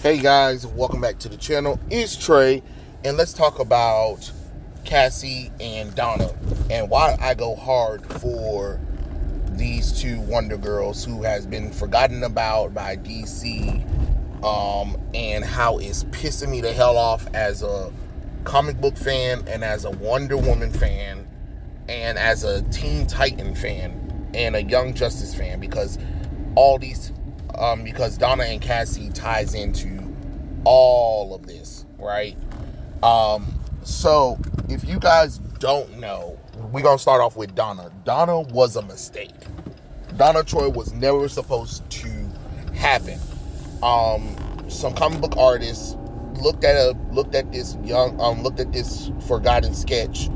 Hey guys, welcome back to the channel. It's Trey, and let's talk about Cassie and Donna and why I go hard for these two Wonder Girls who has been forgotten about by DC, and how it's pissing me the hell off as a comic book fan and as a Wonder Woman fan and as a Teen Titan fan and a Young Justice fan, because all these because Donna and Cassie ties into all of this, right? So if you guys don't know, we're gonna start off with Donna. Donna was a mistake. Donna Troy was never supposed to happen. Some comic book artists looked at this forgotten sketch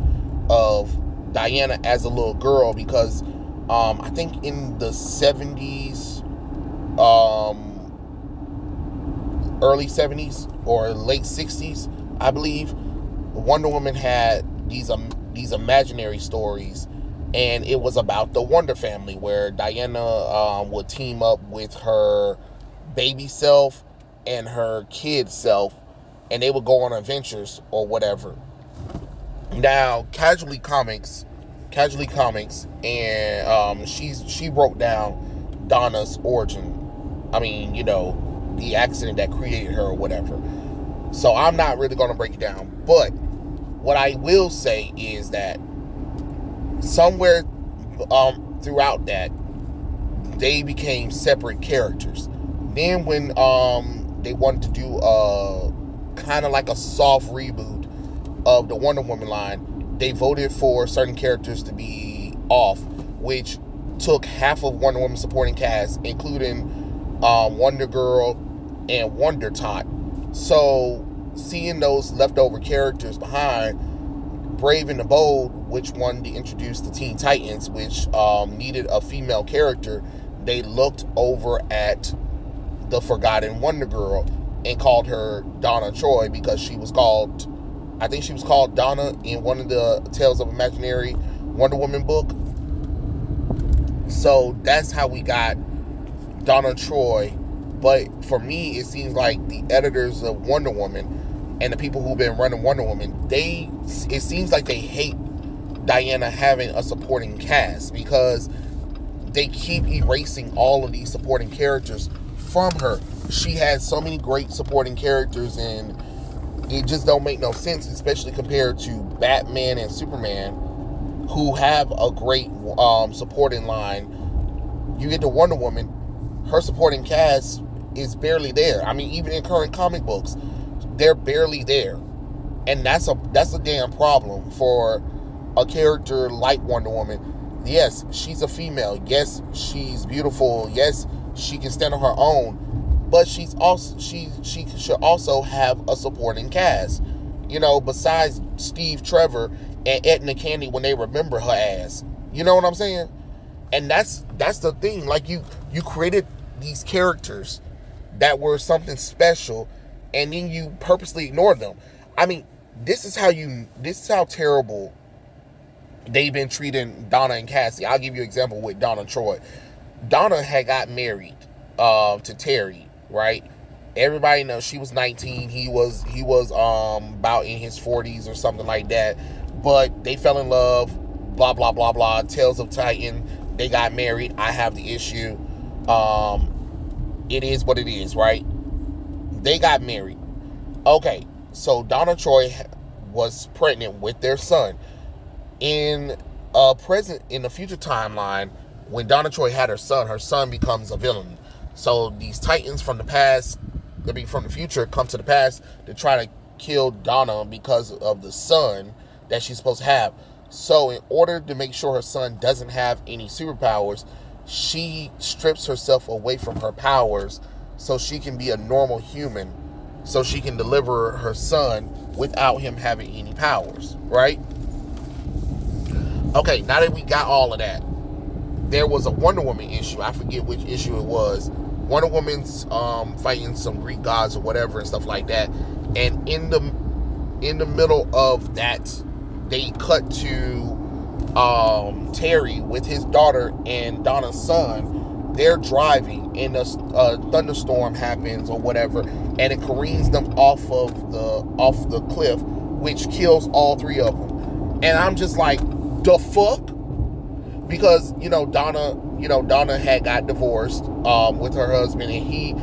of Diana as a little girl, because I think in the 70s, early 70s or late 60s, I believe, Wonder Woman had these imaginary stories, and it was about the Wonder family, where Diana would team up with her baby self and her kid self, and they would go on adventures or whatever. Now, Casually Comics, and she broke down Donna's origin. I mean, you know, the accident that created her or whatever. So I'm not really going to break it down. But what I will say is that somewhere throughout that, they became separate characters. Then when they wanted to do kind of like a soft reboot of the Wonder Woman line, they voted for certain characters to be off, which took half of Wonder Woman's supporting cast, including Wonder Girl and Wonder Tot. So seeing those leftover characters behind, Brave and the Bold, which wanted to introduce the Teen Titans, which needed a female character, they looked over at the forgotten Wonder Girl and called her Donna Troy, because I think she was called Donna in one of the Tales of Imaginary Wonder Woman book. So that's how we got Donna Troy. But for me, it seems like the editors of Wonder Woman and the people who've been running Wonder Woman, it seems like they hate Diana having a supporting cast, because they keep erasing all of these supporting characters from her. She has so many great supporting characters, and it just don't make no sense, especially compared to Batman and Superman, who have a great supporting line. You get to Wonder Woman, her supporting cast is barely there. I mean, even in current comic books, they're barely there. And that's a damn problem for a character like Wonder Woman. Yes, she's a female. Yes, she's beautiful. Yes, she can stand on her own. But she should also have a supporting cast. You know, besides Steve Trevor and Edna Candy when they remember her ass. You know what I'm saying? And that's the thing. Like, you created these characters that were something special, and then you purposely ignored them. I mean, this is how terrible they've been treating Donna and Cassie. I'll give you an example with Donna Troy. Donna had got married to Terry, right? Everybody knows she was 19. He was about in his 40s or something like that. But they fell in love. Blah blah blah blah. Tales of Titan. They got married. I have the issue. It is what it is, right? They got married. Okay, so Donna Troy was pregnant with their son. In the future timeline, when Donna Troy had her son becomes a villain. So these Titans from the past, from the future, come to the past to try to kill Donna because of the son that she's supposed to have. So in order to make sure her son doesn't have any superpowers, she strips herself away from her powers so she can be a normal human, so she can deliver her son without him having any powers, right? Okay, now that we got all of that, there was a Wonder Woman issue. I forget which issue it was. Wonder Woman's fighting some Greek gods or whatever and stuff like that. And in the middle of that, they cut to Terry with his daughter and Donna's son, they're driving and a thunderstorm happens or whatever, and it careens them off the cliff, which kills all three of them. And I'm just like, the fuck? Because, Donna had got divorced with her husband, and he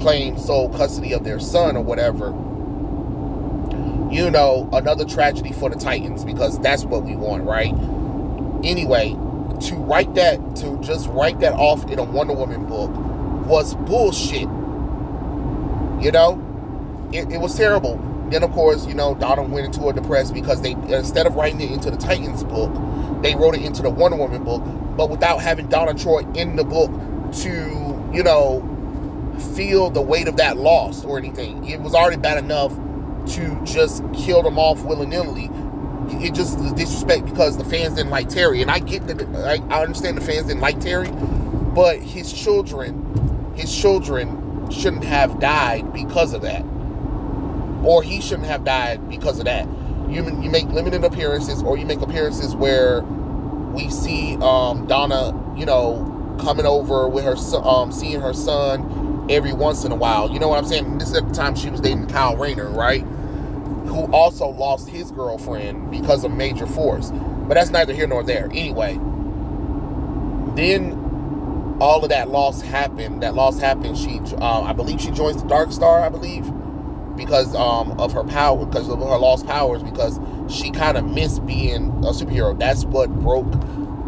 claimed sole custody of their son or whatever. Another tragedy for the Titans, because that's what we want, right? Anyway, to just write that off in a Wonder Woman book was bullshit. It was terrible. Then, of course, Donna went into a depressed because they, instead of writing it into the Titans book, they wrote it into the Wonder Woman book, but without having Donna Troy in the book to, feel the weight of that loss or anything. It was already bad enough to just kill them off willy-nilly. It just was disrespect because the fans didn't like Terry. And I get that, I understand the fans didn't like Terry, but his children shouldn't have died because of that. Or he shouldn't have died because of that. You make limited appearances, or you make appearances where we see Donna, coming over with her son, seeing her son every once in a while. You know what I'm saying? This is at the time she was dating Kyle Rayner, right? Who also lost his girlfriend because of Major Force. But that's neither here nor there. Anyway, then all of that loss happened. She, I believe she joins the Dark Star, I believe, because of her power, because of her lost powers, because she kind of missed being a superhero. That's what broke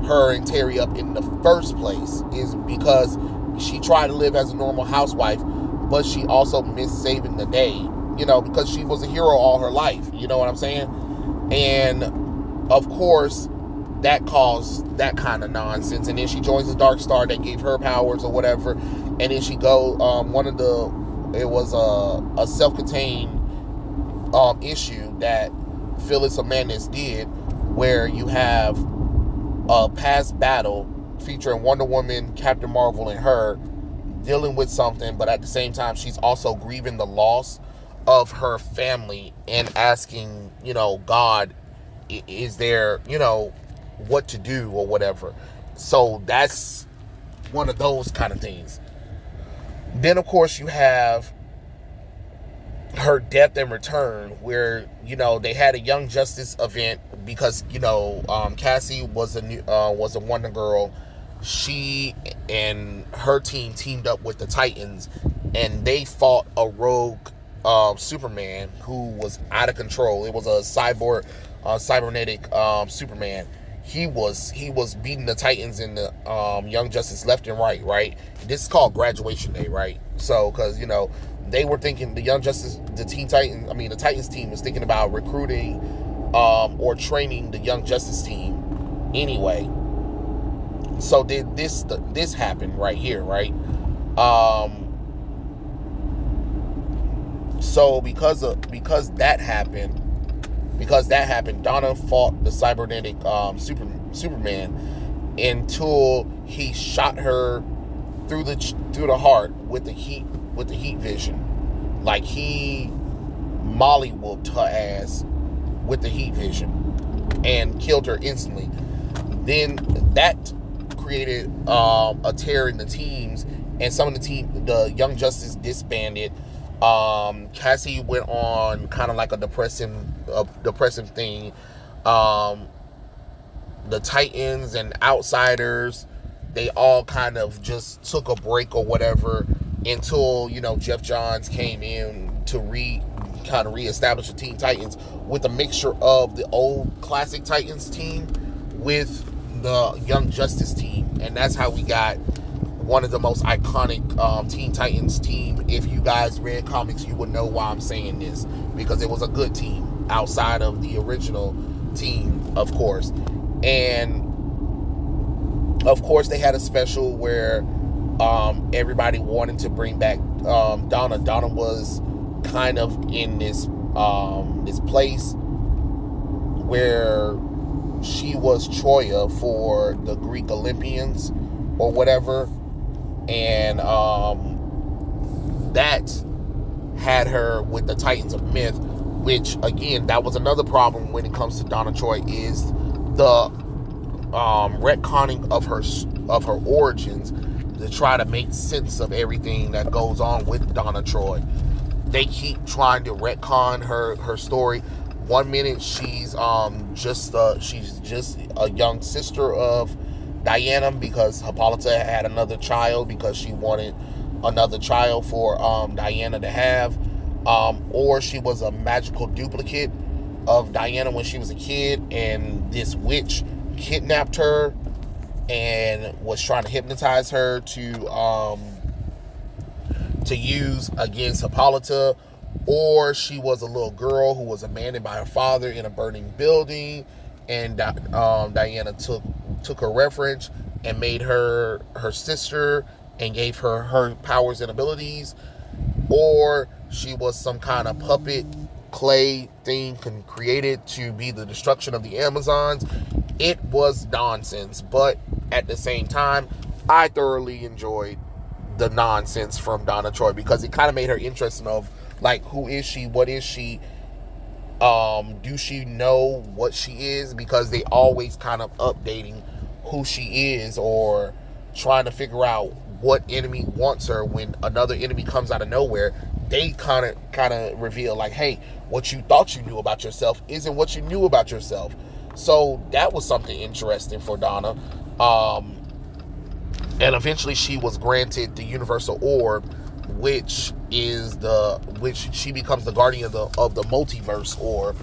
her and Terry up in the first place, is because she tried to live as a normal housewife, but she also missed saving the day, because she was a hero all her life. You know what I'm saying? And of course, that caused that kind of nonsense. And then she joins the Dark Star that gave her powers or whatever. And then she go, it was a self-contained issue that Phyllis Amandes did, where you have a past battle featuring Wonder Woman, Captain Marvel, and her dealing with something, but at the same time she's also grieving the loss of her family and asking, God, is there, what to do or whatever. So that's one of those kind of things. Then, of course, you have her death and return, where, they had a Young Justice event because, Cassie was a Wonder Girl. She and her team teamed up with the Titans, and they fought a rogue Superman who was out of control. It was a cybernetic Superman. He was beating the Titans and the Young Justice left and right? This is called Graduation Day, right? So, because, they were thinking, the Young Justice, the Titans team was thinking about recruiting or training the Young Justice team anyway. So this happened right here, right? So because that happened, Donna fought the cybernetic Superman until he shot her through the heart with the heat vision. Like, he molly-whooped her ass with the heat vision and killed her instantly. Then that created a tear in the teams, and some of the Young Justice disbanded. Cassie went on kind of like a depressive thing. The Titans and Outsiders, they all kind of just took a break or whatever until, Jeff Johns came in to reestablish the Teen Titans with a mixture of the old classic Titans team with the Young Justice team. And that's how we got one of the most iconic Teen Titans team. If you guys read comics, you would know why I'm saying this, because it was a good team outside of the original team, of course. And of course, they had a special where everybody wanted to bring back Donna. Donna was kind of in this place where she was Troya for the Greek Olympians or whatever, and that had her with the Titans of Myth, which, again, that was another problem when it comes to Donna Troy, is the retconning of her origins to try to make sense of everything that goes on with Donna Troy. They keep trying to retcon her story. One minute she's just a young sister of Diana because Hippolyta had another child because she wanted another child for Diana to have, or she was a magical duplicate of Diana when she was a kid, and this witch kidnapped her and was trying to hypnotize her to use against Hippolyta, or she was a little girl who was abandoned by her father in a burning building, and Diana took her reference and made her sister and gave her powers and abilities, or she was some kind of puppet clay thing created to be the destruction of the Amazons. It was nonsense, but at the same time, I thoroughly enjoyed the nonsense from Donna Troy because it kind of made her interesting of, like, who is she? What is she? Do she know what she is? Because they always kind of updating who she is or trying to figure out what enemy wants her. When another enemy comes out of nowhere, they kind of reveal, like, hey, what you thought you knew about yourself isn't what you knew about yourself. So that was something interesting for Donna. And eventually she was granted the universal orb, which she becomes the guardian of the multiverse orb.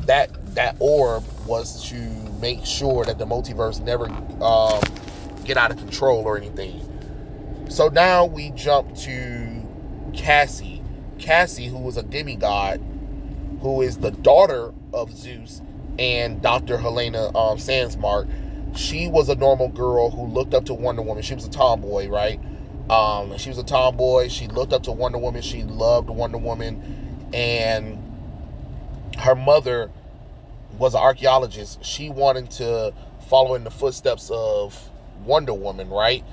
That orb was to make sure that the multiverse never get out of control or anything. So now we jump to Cassie, who was a demigod, who is the daughter of Zeus and Dr. Helena Sandsmark. She was a normal girl who looked up to Wonder Woman. She was a tomboy, right? She was a tomboy. She looked up to Wonder Woman. She loved Wonder Woman. And her mother was an archaeologist. She wanted to follow in the footsteps of Wonder Woman, right?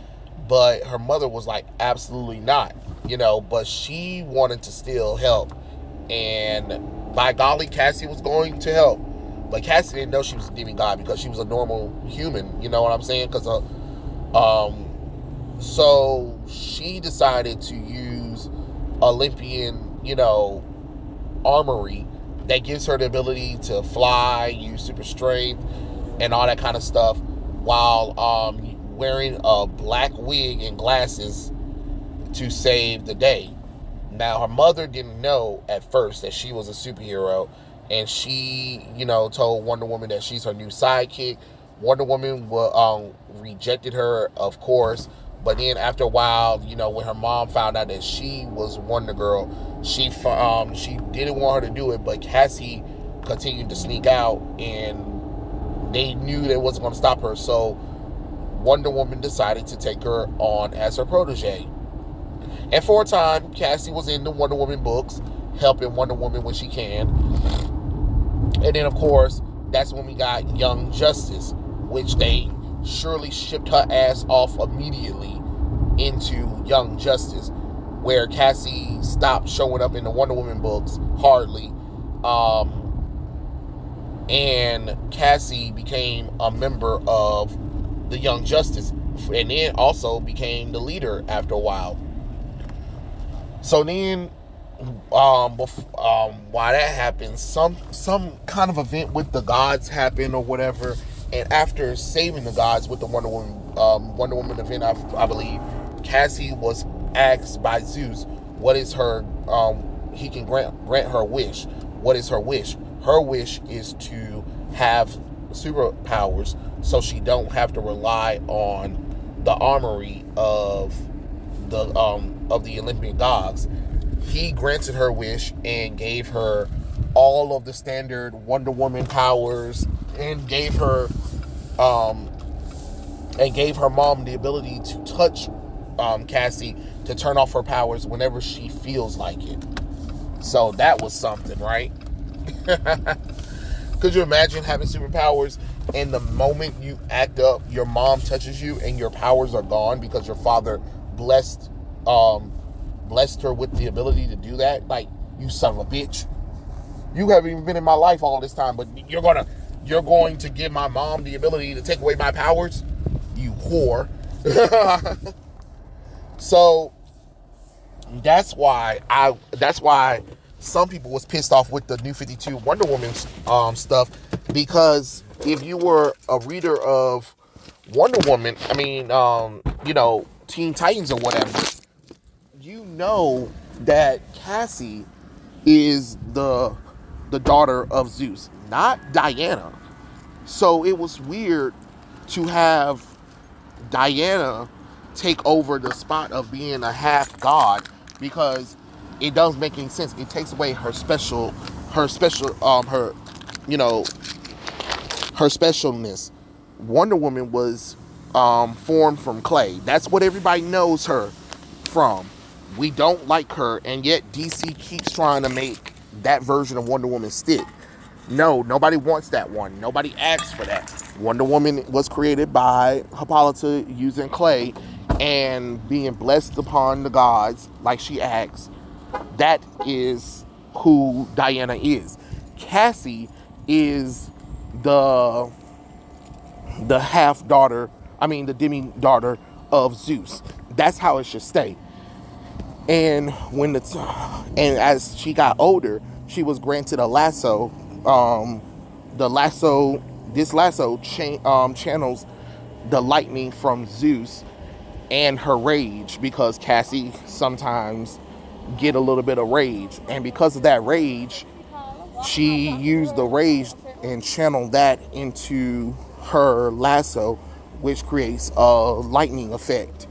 But her mother was like, absolutely not, but she wanted to still help. And by golly, Cassie was going to help. But Cassie didn't know she was a demigod because she was a normal human, you know what I'm saying? Because so she decided to use Olympian, armory that gives her the ability to fly, use super strength, and all that kind of stuff, while wearing a black wig and glasses to save the day. Now, her mother didn't know at first that she was a superhero, and she, told Wonder Woman that she's her new sidekick. Wonder Woman rejected her, of course, but then after a while, when her mom found out that she was Wonder Girl, she didn't want her to do it, but Cassie continued to sneak out, and they knew they wasn't going to stop her, so Wonder Woman decided to take her on as her protege. And for a time, Cassie was in the Wonder Woman books, helping Wonder Woman when she can. And then, of course, that's when we got Young Justice, which they surely shipped her ass off immediately into Young Justice, where Cassie stopped showing up in the Wonder Woman books, hardly. And Cassie became a member of the Young Justice, and then also became the leader after a while. So then, while that happened, some kind of event with the gods happened or whatever, and after saving the gods with the Wonder Woman event, I believe, Cassie was asked by Zeus, what is her, he can grant her wish. What is her wish? Her wish is to have superpowers so she don't have to rely on the armory of the Olympian gods. He granted her wish and gave her all of the standard Wonder Woman powers, and gave her mom the ability to touch Cassie to turn off her powers whenever she feels like it. So that was something, right? Could you imagine having superpowers, and the moment you act up, your mom touches you and your powers are gone because your father blessed her with the ability to do that? Like, you son of a bitch. You haven't even been in my life all this time, but you're going to give my mom the ability to take away my powers? You whore. So that's why some people was pissed off with the New 52 Wonder Woman stuff, because if you were a reader of Wonder Woman, I mean, Teen Titans or whatever, you know that Cassie is the daughter of Zeus, not Diana. So it was weird to have Diana take over the spot of being a half god, because it doesn't make any sense. It takes away her specialness. Wonder Woman was formed from clay. That's what everybody knows her from. We don't like her, and yet DC keeps trying to make that version of Wonder Woman stick. No, nobody wants that one. Nobody asks for that. Wonder Woman was created by Hippolyta using clay and being blessed upon the gods like she asks. That is who Diana is. Cassie is the half daughter, the demi daughter of Zeus. That's how it should stay. And as she got older, she was granted a lasso. This lasso channels the lightning from Zeus and her rage, because Cassie sometimes get a little bit of rage, and because of that rage, she used the rage and channeled that into her lasso, which creates a lightning effect.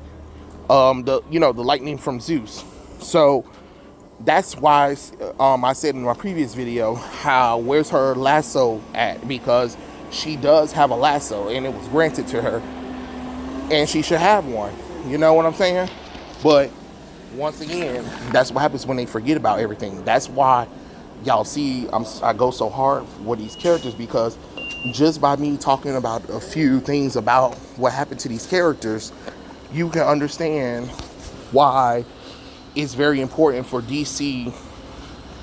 The lightning from Zeus. So that's why I said in my previous video, where's her lasso at? Because she does have a lasso, and it was granted to her, and she should have one. You know what I'm saying? But once again, that's what happens when they forget about everything. That's why y'all see I go so hard with these characters, because just by me talking about a few things about what happened to these characters, you can understand why it's very important for DC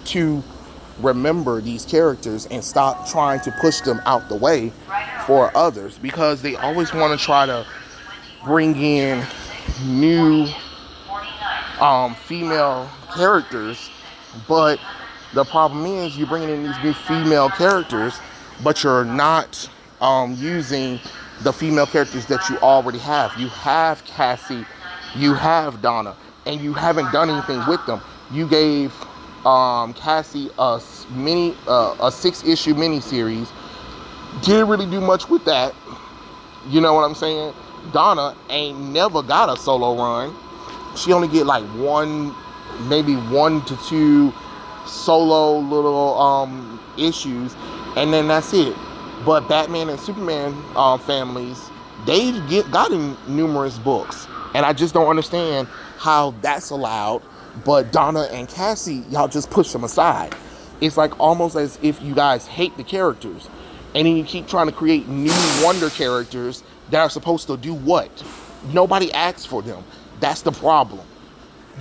to remember these characters and stop trying to push them out the way for others, because they always want to try to bring in new female characters. But the problem is, you're bringing in these new female characters, but you're not using the female characters that you already have. You have Cassie, you have Donna, and you haven't done anything with them. You gave Cassie a 6-issue miniseries. Didn't really do much with that. You know what I'm saying? Donna ain't never got a solo run. She only get like maybe 1 to 2 solo little issues, and then that's it. But Batman and Superman families, they've gotten numerous books, and I just don't understand how that's allowed. But Donna and Cassie, y'all just push them aside. It's like almost as if you guys hate the characters, and then you keep trying to create new Wonder characters that are supposed to do what? Nobody asks for them. That's the problem.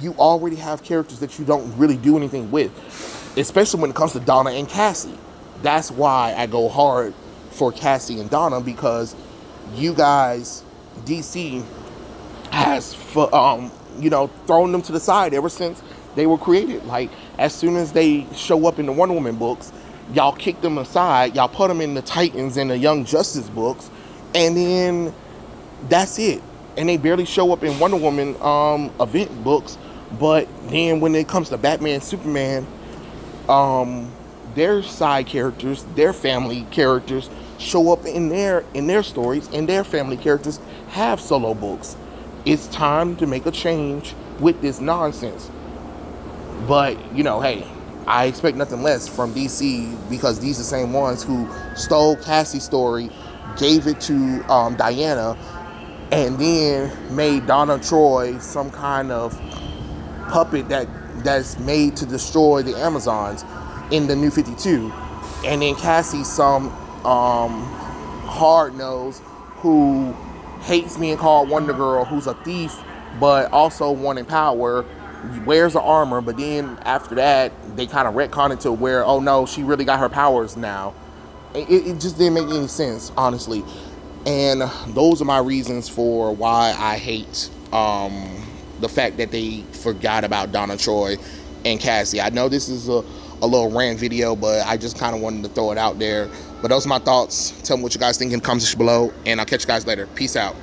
You already have characters that you don't really do anything with, especially when it comes to Donna and Cassie. That's why I go hard for Cassie and Donna, because you guys, DC, has thrown them to the side ever since they were created. Like, as soon as they show up in the Wonder Woman books, y'all kick them aside. Y'all put them in the Titans and the Young Justice books, and then that's it. And they barely show up in Wonder Woman event books. But then when it comes to Batman, Superman, their side characters, their family characters show up in their stories, and their family characters have solo books. It's time to make a change with this nonsense. But, hey, I expect nothing less from DC, because these are the same ones who stole Cassie's story, gave it to Diana, and then made Donna Troy some kind of puppet that's made to destroy the Amazons in the New 52. And then Cassie, some hard nose who hates being called Wonder Girl, who's a thief but also wanting power, wears the armor, but then after that they kind of retcon it to where, oh no, she really got her powers now. It just didn't make any sense, honestly. And those are my reasons for why I hate the fact that they forgot about Donna Troy and Cassie. I know this is a little rant video, but I just kind of wanted to throw it out there. But those are my thoughts. Tell me what you guys think in the comments below, and I'll catch you guys later. Peace out.